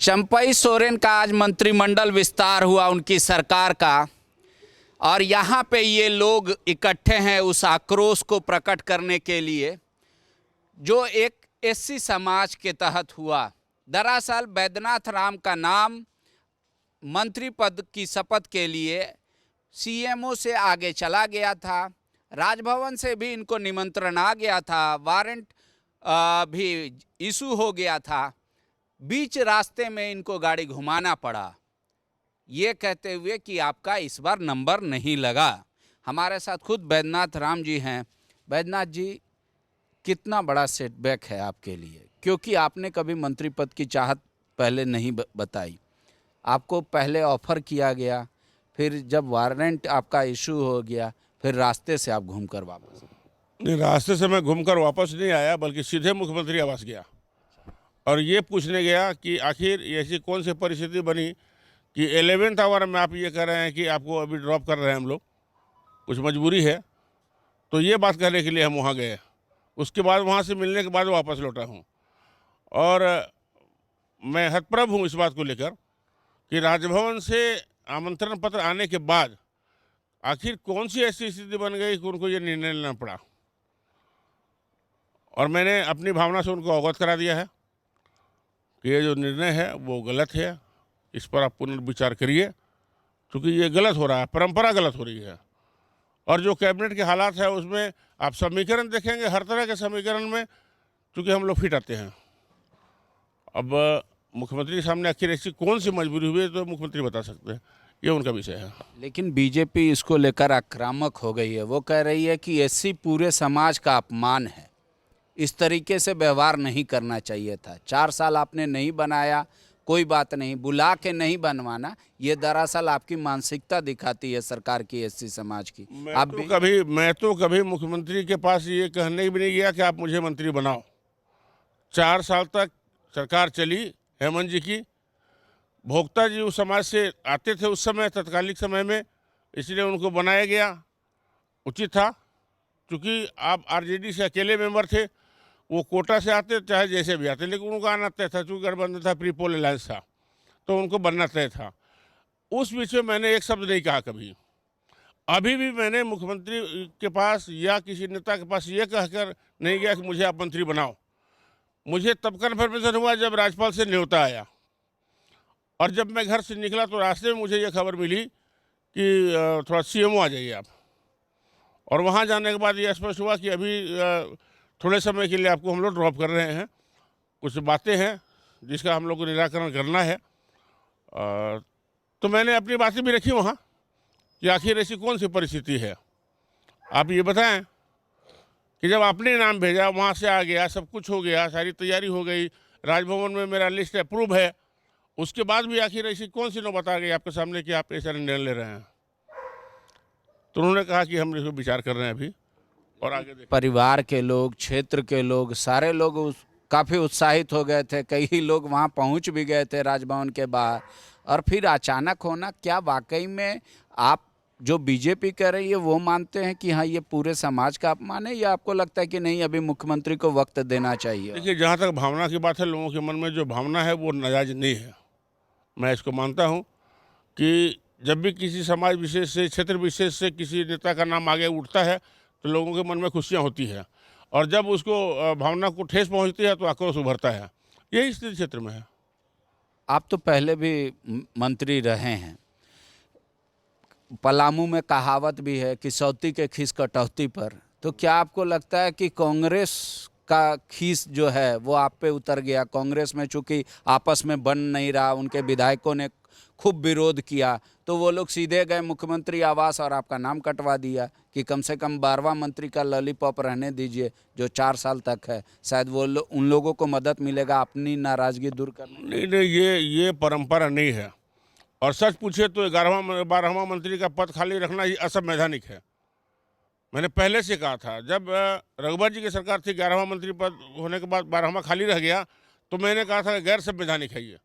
चंपई सोरेन का आज मंत्रिमंडल विस्तार हुआ उनकी सरकार का, और यहाँ पे ये लोग इकट्ठे हैं उस आक्रोश को प्रकट करने के लिए जो एक एससी समाज के तहत हुआ। दरअसल बैद्यनाथ राम का नाम मंत्री पद की शपथ के लिए सीएमओ से आगे चला गया था, राजभवन से भी इनको निमंत्रण आ गया था, वारंट भी इशू हो गया था। बीच रास्ते में इनको गाड़ी घुमाना पड़ा, ये कहते हुए कि आपका इस बार नंबर नहीं लगा। हमारे साथ खुद बैद्यनाथ राम जी हैं। बैद्यनाथ जी, कितना बड़ा सेटबैक है आपके लिए, क्योंकि आपने कभी मंत्री पद की चाहत पहले नहीं बताई। आपको पहले ऑफर किया गया, फिर जब वारंट आपका इशू हो गया, फिर रास्ते से आप घूमकर वापस। नहीं, रास्ते से मैं घूमकर वापस नहीं आया, बल्कि सीधे मुख्यमंत्री आवास गया और ये पूछने गया कि आखिर ऐसी कौन सी परिस्थिति बनी कि 11th आवर में आप ये कह रहे हैं कि आपको अभी ड्रॉप कर रहे हैं हम लोग, कुछ मजबूरी है। तो ये बात कहने के लिए हम वहाँ गए। उसके बाद वहाँ से मिलने के बाद वापस लौटा हूँ और मैं हतप्रभ हूँ इस बात को लेकर कि राजभवन से आमंत्रण पत्र आने के बाद आखिर कौन सी ऐसी स्थिति बन गई कि उनको ये निर्णय लेना पड़ा। और मैंने अपनी भावना से उनको अवगत करा दिया है कि ये जो निर्णय है वो गलत है, इस पर आप पुनर्विचार करिए, क्योंकि ये गलत हो रहा है, परंपरा गलत हो रही है। और जो कैबिनेट के हालात है उसमें आप समीकरण देखेंगे, हर तरह के समीकरण में चूँकि हम लोग फिट आते हैं। अब मुख्यमंत्री के सामने आखिर ऐसी कौन सी मजबूरी हुई है तो मुख्यमंत्री बता सकते हैं, ये उनका विषय है। लेकिन बीजेपी इसको लेकर आक्रामक हो गई है। वो कह रही है कि एससी पूरे समाज का अपमान है, इस तरीके से व्यवहार नहीं करना चाहिए था। 4 साल आपने नहीं बनाया, कोई बात नहीं, बुला के नहीं बनवाना, ये दरअसल आपकी मानसिकता दिखाती है सरकार की एससी समाज की। मैं तो कभी मुख्यमंत्री के पास ये कहने भी नहीं गया कि आप मुझे मंत्री बनाओ। 4 साल तक सरकार चली हेमंत जी की, भोक्ता जी उस समाज से आते थे उस समय, तत्कालिक समय में, इसलिए उनको बनाया गया, उचित था। क्योंकि आप आरजेडी से अकेले मेंबर थे, वो कोटा से आते चाहे जैसे भी आते, लेकिन उनको आना तय था, चूँकि गठबंधन था, प्री पोल अलायंस था, तो उनको बनना तय था। उस बीच में मैंने एक शब्द नहीं कहा कभी। अभी भी मैंने मुख्यमंत्री के पास या किसी नेता के पास ये कहकर नहीं गया कि मुझे आप मंत्री बनाओ। मुझे तब कन्फर्मेशन हुआ जब राज्यपाल से न्योता आया, और जब मैं घर से निकला तो रास्ते में मुझे ये खबर मिली कि थोड़ा सीएमओ आ जाइए आप। और वहाँ जाने के बाद ये स्पष्ट हुआ कि अभी थोड़े समय के लिए आपको हम लोग ड्रॉप कर रहे हैं, कुछ बातें हैं जिसका हम लोग को निराकरण करना है। तो मैंने अपनी बातें भी रखी वहाँ कि आखिर ऐसी कौन सी परिस्थिति है। आप ये बताएं कि जब आपने नाम भेजा, वहाँ से आ गया, सब कुछ हो गया, सारी तैयारी हो गई, राजभवन में मेरा लिस्ट अप्रूव है, उसके बाद भी आखिर ऐसी कौन सी नौबत आ गई आपके सामने कि आप ऐसा निर्णय ले रहे हैं। तो उन्होंने कहा कि हम इसको विचार कर रहे हैं अभी और आगे देखें। परिवार के लोग, क्षेत्र के लोग, सारे लोग काफ़ी उत्साहित हो गए थे। कई लोग वहां पहुंच भी गए थे राजभवन के बाहर, और फिर अचानक होना, क्या वाकई में आप जो बीजेपी कह रही है वो मानते हैं कि हाँ ये पूरे समाज का अपमान है, या आपको लगता है कि नहीं अभी मुख्यमंत्री को वक्त देना चाहिए? देखिए, जहाँ तक भावना की बात है, लोगों के मन में जो भावना है वो नाजायज नहीं है। मैं इसको मानता हूँ कि जब भी किसी समाज विशेष से, क्षेत्र विशेष से किसी नेता का नाम आगे उठता है तो लोगों के मन में खुशियाँ होती हैं, और जब उसको भावना को ठेस पहुँचती है तो आक्रोश उभरता है। यही स्थिति क्षेत्र में है। आप तो पहले भी मंत्री रहे हैं। पलामू में कहावत भी है कि सौती के खीस कटौती पर। तो क्या आपको लगता है कि कांग्रेस का खीस जो है वो आप पे उतर गया? कांग्रेस में चूंकि आपस में बन नहीं रहा, उनके विधायकों ने खूब विरोध किया, तो वो लोग सीधे गए मुख्यमंत्री आवास और आपका नाम कटवा दिया कि कम से कम 12वां मंत्री का लॉलीपॉप रहने दीजिए जो 4 साल तक है, शायद वो उन लोगों को मदद मिलेगा अपनी नाराजगी दूर करने। नहीं, ये परंपरा नहीं है। और सच पूछे तो 12वां मंत्री का पद खाली रखना ही असंवैधानिक है। मैंने पहले से कहा था, जब रघुवर जी की सरकार थी, 11वां मंत्री पद होने के बाद 12वां खाली रह गया, तो मैंने कहा था गैर संवैधानिक है ये।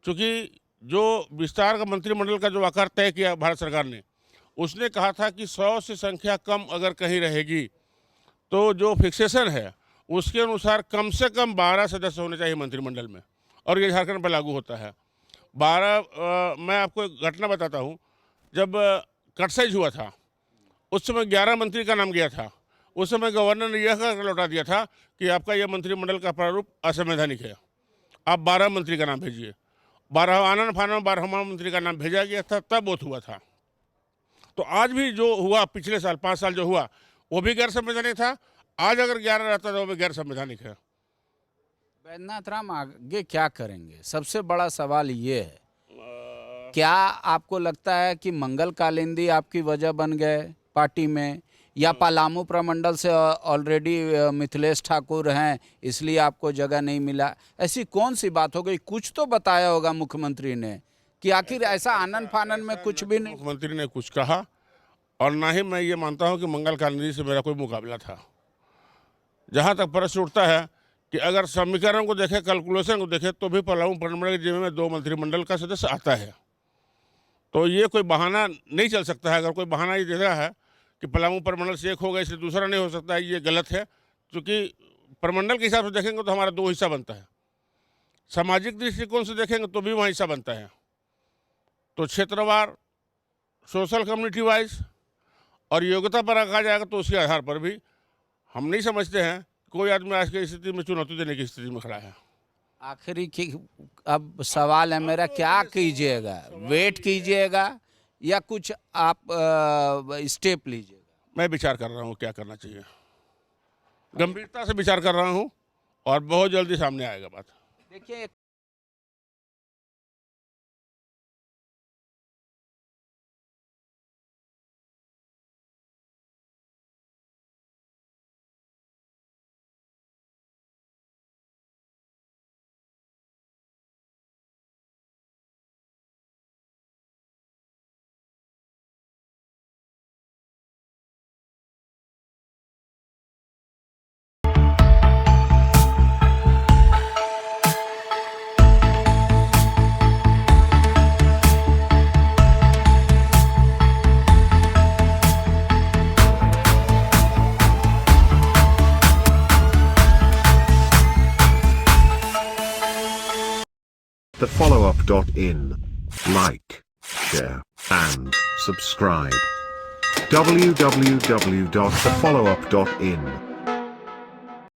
क्योंकि जो विस्तार का मंत्रिमंडल का जो आकार तय किया भारत सरकार ने, उसने कहा था कि 100 से संख्या कम अगर कहीं रहेगी तो जो फिक्सेशन है उसके अनुसार कम से कम 12 सदस्य होने चाहिए मंत्रिमंडल में। और ये झारखंड पर लागू होता है। मैं आपको एक घटना बताता हूँ। जब कटसाइज हुआ था उस समय 11 मंत्री का नाम गया था। उस समय गवर्नर ने यह कहकर लौटा दिया था कि आपका यह मंत्रिमंडल का प्रारूप असंवैधानिक है, आप 12 मंत्री का नाम भेजिए। 12 आनंद फानन 12वां मंत्री का नाम भेजा गया था, तब वोट हुआ था। तो आज भी जो हुआ पिछले साल 5 साल जो हुआ वो भी गैर संवैधानिक था। आज अगर 11 रहता तो वो भी गैर संवैधानिक है। वैद्यनाथ राम आगे क्या करेंगे? सबसे बड़ा सवाल ये है, क्या आपको लगता है कि मंगल कालिंदी आपकी वजह बन गए पार्टी में, या पलामू प्रमंडल से ऑलरेडी मिथिलेश ठाकुर हैं इसलिए आपको जगह नहीं मिला? ऐसी कौन सी बात हो गई? कुछ तो बताया होगा मुख्यमंत्री ने कि आखिर ऐसा आनन फानन में कुछ भी नहीं। मुख्यमंत्री ने कुछ कहा और ना ही मैं ये मानता हूँ कि मंगल कालिंदी से मेरा कोई मुकाबला था। जहाँ तक प्रश्न उठता है कि अगर समीकरण को देखें, कैलकुलेशन को देखें, तो भी पलामू प्रमंडल के जिम्मे में 2 मंत्रिमंडल का सदस्य आता है। तो ये कोई बहाना नहीं चल सकता है। अगर कोई बहाना ये दे रहा है कि पलामू प्रमंडल से एक होगा इसलिए दूसरा नहीं हो सकता है, ये गलत है। क्योंकि प्रमंडल के हिसाब से देखेंगे तो हमारा 2 हिस्सा बनता है, सामाजिक दृष्टिकोण से देखेंगे तो भी वहाँ हिस्सा बनता है। तो क्षेत्रवार, सोशल कम्युनिटी वाइज और योग्यता पर रखा जाएगा तो उसके आधार पर भी हम नहीं समझते हैं कोई आदमी आज की स्थिति में चुनौती देने की स्थिति में खड़ा है। आखिरी की अब सवाल है मेरा, क्या कीजिएगा? वेट कीजिएगा या कुछ आप स्टेप लीजिएगा? मैं विचार कर रहा हूँ क्या करना चाहिए, गंभीरता से विचार कर रहा हूँ और बहुत जल्दी सामने आएगा बात। देखिए, thefollowup.in. Like, share, and subscribe. www.thefollowup.in